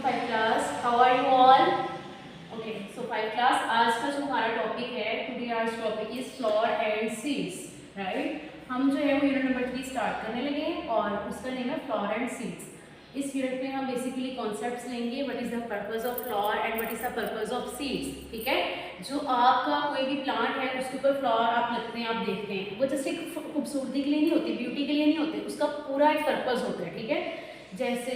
5 class. How are you all? Okay, so 5 class. आज का जो हमारा टॉपिक है, टुडे आज topic is floor and seeds, right. हम जो है वो यूनिट नंबर 3 स्टार्ट करने लगे हैं और उसका नेम है फ्लोर एंड सीड्स। इस यूनिट में हम बेसिकली कॉन्सेप्ट्स लेंगे, what is the purpose of floor and what is the purpose of seeds. ठीक है, जो आपका कोई भी प्लांट है उसके ऊपर फ्लावर आप लगते हैं, आप देखते हैं, वो जैसे खूबसूरती के लिए नहीं होती, ब्यूटी के लिए नहीं होते, उसका पूरा एक पर्पस होता है। ठीक है, जैसे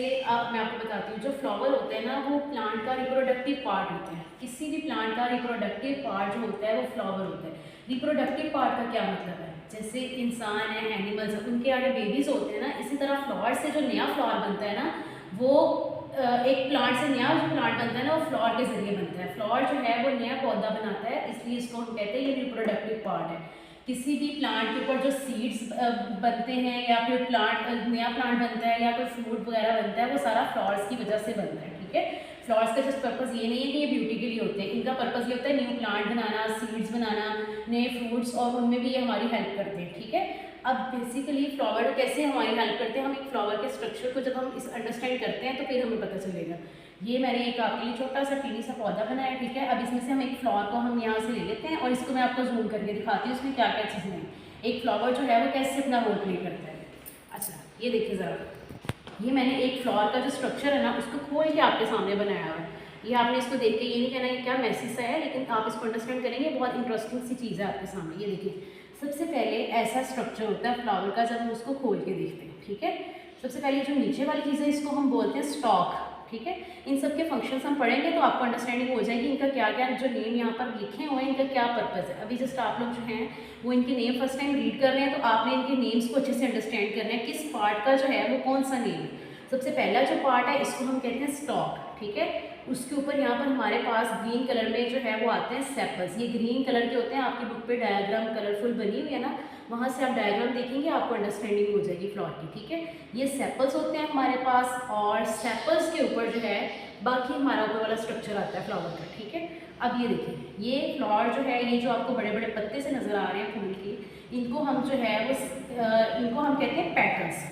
मैं आपको बताती हूँ, जो फ्लावर होते हैं ना वो प्लांट का रिप्रोडक्टिव पार्ट होता है। किसी भी प्लांट का रिप्रोडक्टिव पार्ट जो होता है वो फ्लावर होता है। रिप्रोडक्टिव पार्ट का क्या मतलब है, जैसे इंसान है, एनिमल्स है, उनके आगे बेबीज होते हैं ना, इसी तरह फ्लावर से जो नया फ्लावर बनता है ना, वो एक प्लांट से नया जो प्लांट बनता है ना वो फ्लावर के जरिए बनता है। फ्लावर जो है वो नया पौधा बनाता है, इसलिए इसको हम कहते हैं ये रिप्रोडक्टिव पार्ट है। किसी भी प्लांट के ऊपर जो सीड्स बनते हैं या फिर नया प्लांट बनता है या कोई फ्रूट वगैरह बनता है, वो सारा फ्लावर्स की वजह से बनता है। ठीक है, फ्लावर्स का जस्ट पर्पस ये नहीं है कि ये ब्यूटी के लिए होते हैं, इनका पर्पस ये होता है न्यू प्लांट बनाना, सीड्स बनाना, नए फ्रूट्स, और उनमें भी ये हमारी हेल्प करते हैं। ठीक है, अब बेसिकली फ्लावर कैसे हमारी हेल्प करते हैं, हम एक फ्लावर के स्ट्रक्चर को जब हम इस अंडरस्टैंड करते हैं तो फिर हमें पता चलेगा। ये मैंने एक आपके लिए छोटा सा टीनी सा पौधा बनाया। ठीक है, अब इसमें से हम एक फ्लावर को हम यहाँ से ले लेते हैं और इसको मैं आपको जूम करके दिखाती हूँ इसमें क्या क्या चीज़ें हैं। एक फ्लावर जो है वो कैसे अपना रोल प्ले करता है। अच्छा, ये देखिए ज़रा, ये मैंने एक फ्लावर का जो स्ट्रक्चर है ना उसको खोल के आपके सामने बनाया हुआ है। ये आपने इसको देख के ये नहीं कहना कि क्या मैसेज सा है, लेकिन आप इसको अंडरस्टैंड करेंगे, बहुत इंटरेस्टिंग सी चीज़ है आपके सामने। ये देखिए, सबसे पहले ऐसा स्ट्रक्चर होता है फ्लावर का जब हम उसको खोल के देखते हैं। ठीक है, सबसे पहले जो नीचे वाली चीज़ है इसको हम बोलते हैं स्टॉक। ठीक है, इन सब के फंक्शंस हम पढ़ेंगे तो आपको अंडरस्टैंडिंग हो जाएगी इनका क्या क्या, जो नेम यहाँ पर लिखे हुए हैं इनका क्या पर्पस है। अभी जस्ट आप लोग जो हैं वो इनके नेम फर्स्ट टाइम रीड कर रहे हैं, तो आपने इनके नेम्स को अच्छे से अंडरस्टैंड करना है, किस पार्ट का जो है वो कौन सा नेम है। सबसे पहला जो पार्ट है इसको हम कहते हैं स्टॉक। ठीक है, उसके ऊपर यहाँ पर हमारे पास ग्रीन कलर में जो है वो आते हैं सेपल्स। ये ग्रीन कलर के होते हैं, आपकी बुक पे डायग्राम कलरफुल बनी हुई है ना, वहाँ से आप डायग्राम देखेंगे आपको अंडरस्टैंडिंग हो जाएगी फ्लावर की। ठीक है, ये सेपल्स होते हैं हमारे पास, और सेपल्स के ऊपर जो है बाकी हमारा ऊपर वाला स्ट्रक्चर आता है फ्लावर का। ठीक है, अब ये देखिए, ये फ्लावर जो है, ये जो आपको बड़े बड़े पत्ते से नज़र आ रहे हैं फूल के, इनको हम जो है वो इनको हम कहते हैं पेटल्स।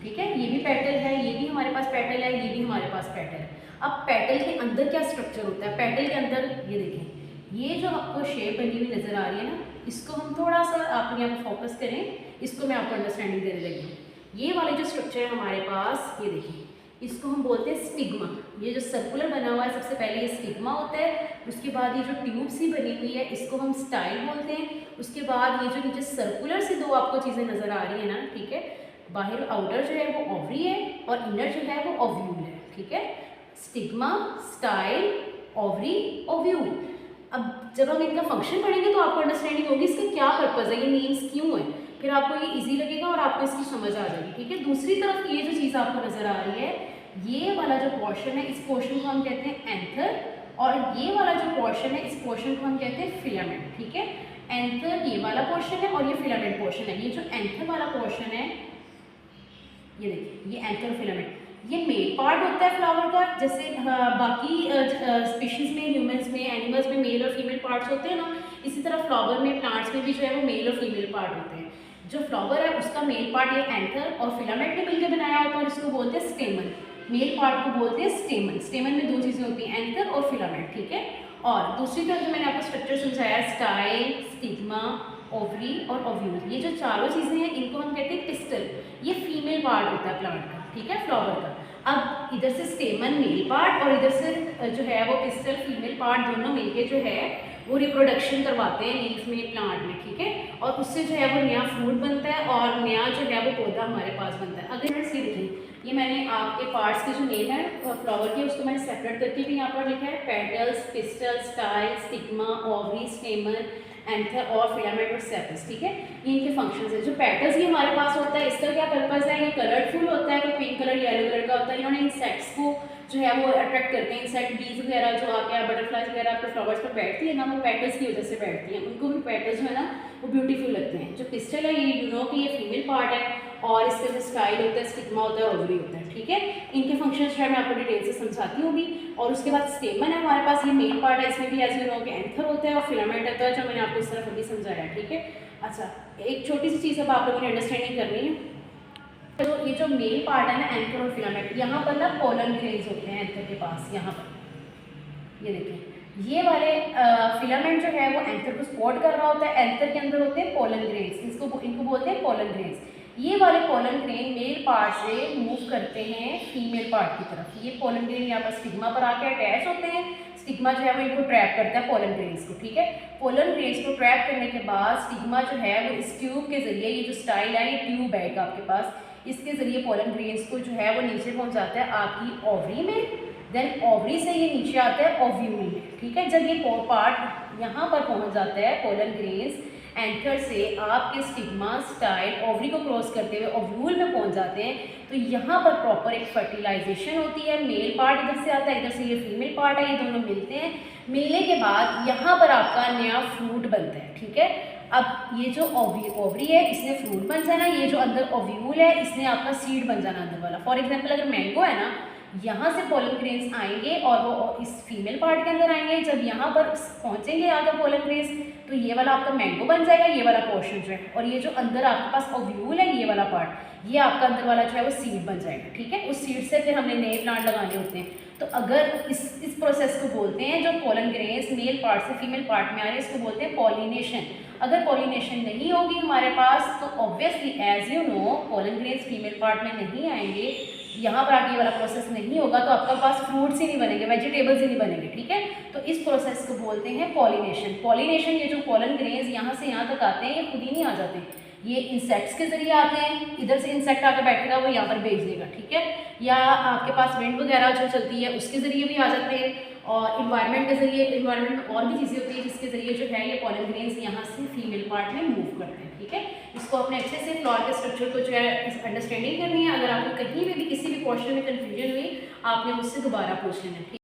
ठीक है, ये भी पेटल है, ये भी हमारे पास पेटल है, ये भी हमारे पास पेटल है। अब पेटल के अंदर क्या स्ट्रक्चर होता है, पेटल के अंदर ये देखें, ये जो आपको शेप बनी हुई नज़र आ रही है ना, इसको हम थोड़ा सा आप यहाँ पर फोकस करें, इसको मैं आपको अंडरस्टैंडिंग देने लगी हूँ। ये वाले जो स्ट्रक्चर है हमारे पास, ये देखिए, इसको हम बोलते हैं स्टिग्मा। ये जो सर्कुलर बना हुआ है, सबसे पहले ये स्टिग्मा होता है, उसके बाद ये जो ट्यूब सी बनी हुई है इसको हम स्टाइल बोलते हैं, उसके बाद ये जो नीचे सर्कुलर से दो आपको चीज़ें नज़र आ रही है ना, ठीक है, बाहर आउटर जो है वो ओवरी है और इनर जो है वो ओव्यूल है। ठीक है, स्टिग्मा, स्टाइल, ओवरी, ओव्यूल। अब जब हम इनका फंक्शन पढ़ेंगे तो आपको अंडरस्टैंडिंग होगी इसका क्या पर्पस है, ये नेम्स क्यों है, फिर आपको ये इजी लगेगा और आपको इसकी समझ आ जाएगी। ठीक है, दूसरी तरफ ये जो चीज़ आपको नज़र आ रही है, ये वाला जो पोर्शन है, इस पोर्शन को हम कहते हैं एंथर, और ये वाला जो पोर्शन है, इस पोर्शन को हम कहते हैं फिलामेंट। ठीक है, एंथर ये वाला पोर्शन है और ये फिलामेंट पोर्शन है। ये जो एंथर वाला पोर्शन है, ये देखिए, ये एंथर फिलामेंट, ये मेल पार्ट होता है फ्लावर का। जैसे बाकी स्पीशीज़ में, ह्यूमंस में, एनिमल्स में मेल और फीमेल पार्ट्स होते हैं ना, इसी तरह फ्लावर में, प्लांट्स में भी जो है वो मेल और फीमेल पार्ट होते हैं। जो फ्लावर है उसका मेल पार्ट ये एंथर और फिलामेंट ने मिलकर बनाया होता है और इसको बोलते हैं स्टेमन। मेल पार्ट को बोलते हैं स्टेमन। स्टेमन में दो चीज़ें होती हैं, एंथर और फिलामेंट। ठीक है, और दूसरी तरफ जो मैंने आपको स्ट्रक्चर समझाया, स्टाइल, स्टिग्मा, ओवरी और ओव्यूल, ये जो चारों चीज़ें हैं इनको हम कहते हैं पिस्टल। ये फीमेल पार्ट होता है प्लांट का। ठीक है, फ्लावर का। अब इधर से स्टेमन मेल पार्ट और इधर से जो है वो पिस्टल फीमेल पार्ट, दोनों मिलके जो है वो रिप्रोडक्शन करवाते हैं लीफ में, प्लांट में। ठीक है, और उससे जो है वो नया फ्रूट बनता है और नया जो है वो पौधा हमारे पास बनता है। अगर से देखिए, ये मैंने आपके पार्ट्स के जो नेम है फ्लावर के, उसको मैंने सेपरेट करके भी यहाँ पर लिखा है, petals, pistol, style, stigma, ovary, स्टेमन, anther और फिलामेंट और सेपल्स। ठीक है, ये इनके फंक्शंस है। जो पेटल्स ये हमारे पास होता है, इसका क्या पर्पस है, ये कलरफुल होता है, कोई पिंक कलर, येलो कलर का होता है। इन्होंने इंसेक्ट्स को जो है वो अट्रैक्ट करते हैं, इंसेक्ट, बीज वगैरह जो आके बटरफ्लाइज वगैरह आपके फ्लावर्स पर बैठती है ना, वो पेटल्स की वजह से बैठती हैं, उनको भी पेटल्स जो है ना वो ब्यूटीफुल लगते हैं। जो पिस्टल है, ये यू नो कि ये फीमेल पार्ट है, और इसका जो स्टाइल होता है, स्टिग्मा होता है, ओवरी होता है। ठीक है, इनके फंक्शन शायद मैं आपको डिटेल से समझाती हूँ भी। और उसके बाद स्टेमन है हमारे पास, ये मेल पार्ट है, इसमें भी एज यू नो कि एंथर होता है और फिलामेंट होता है, जो मैंने आपको इस तरफ अभी समझाया। ठीक है, अच्छा, एक छोटी सी चीज़ अब आप लोगों ने अंडरस्टैंडिंग करनी है। तो ये जो मेल पार्ट है ना एंथर और फिलामेंट, यहाँ पर ना पोलन ग्रेन्स होते हैं एंथर के पास, यहाँ पर ये देखिए ये वाले फिलामेंट जो है वो एंथर को सपोर्ट कर रहा होता है, एंथर के अंदर होते हैं पोलन ग्रेन्स, इनको बोलते हैं पोलन ग्रेन्स। ये वाले पोलन ग्रेन मेल पार्ट से मूव करते हैं फीमेल पार्ट की तरफ। ये पोलन ग्रेन यहाँ पर स्टिग्मा पर आके अटैच होते हैं, स्टिग्मा जो है वो इनको ट्रैप करता है पोलन ग्रेन्स को, ठीक है। पोलन ग्रेन्स को ट्रैप करने के बाद स्टिग्मा जो है वो इस ट्यूब के जरिए, ये जो स्टाइल है ये ट्यूब है आपके पास, इसके ज़रिए पोलन ग्रेन्स को जो है वो नीचे पहुंच जाता है आपकी ओवरी में, देन ओवरी से ये नीचे आता है ओव्यूल में, ठीक है। जब ये पार्ट यहाँ पर पहुंच जाता है पोलन ग्रेन्स एंथर से आपके स्टिग्मा स्टाइल ओवरी को क्रॉस करते हुए ओव्यूल में पहुंच जाते हैं, तो यहाँ पर प्रॉपर एक फर्टिलाइजेशन होती है। मेल पार्ट इधर से आता है, इधर से ये फीमेल पार्ट है, ये दोनों मिलते हैं। मिलने के बाद यहाँ पर आपका नया फ्रूट बनता है, ठीक है। अब ये जो ओवरी है इसने फ्रूट बन जाना, ये जो अंदर ओव्यूल है इसने आपका सीड बन जाना अंदर वाला। फॉर एग्जाम्पल अगर मैंगो है ना, यहाँ से पोलन ग्रेन्स आएंगे और वो इस फीमेल पार्ट के अंदर आएंगे, जब यहाँ पर पहुँचेंगे आगे पोलन ग्रेन्स तो ये वाला आपका मैंगो बन जाएगा, ये वाला पोर्शन जो है, और ये जो अंदर आपके पास ओव्यूल है ये वाला पार्ट, ये आपका अंदर वाला जो है वो सीड बन जाएगा, ठीक है। उस सीड से फिर हमने नए प्लांट लगाने होते हैं। तो अगर इस प्रोसेस को बोलते हैं, जो पोलन ग्रेन्स मेल पार्ट से फीमेल पार्ट में आ रहे हैं, इसको बोलते हैं पॉलिनेशन। अगर पॉलिनेशन नहीं होगी हमारे पास तो obviously as you know pollen grains female part में नहीं आएंगे, यहाँ पर आगे वाला प्रोसेस नहीं होगा तो आपके पास फ्रूट्स ही नहीं बनेंगे, वेजिटेबल्स ही नहीं बनेंगे, ठीक है। तो इस प्रोसेस को बोलते हैं पॉलिनेशन। पॉलिनेशन, ये जो पोलन ग्रेन्स यहाँ से यहाँ तक आते हैं ये खुद ही नहीं आ जाते, ये इंसेक्ट्स के जरिए आते हैं। इधर से इंसेक्ट आकर बैठेगा वो यहाँ पर भेज देगा, ठीक है, या आपके पास विंड वगैरह जो चलती है उसके ज़रिए भी आ जाते हैं, और इन्वायरमेंट के ज़रिए, इन्वायरमेंट में और भी चीज़ें होती है जिसके ज़रिए जो है ये पोलन ग्रेन्स यहाँ से फीमेल पार्ट में मूव करते हैं, ठीक है। इसको अपने अच्छे से फ्लावर के स्ट्रक्चर को जो है अंडरस्टैंडिंग करनी है। अगर आपको कहीं भी किसी भी क्वेश्चन में कन्फ्यूजन हुई आपने मुझसे दोबारा पूछ लेना है।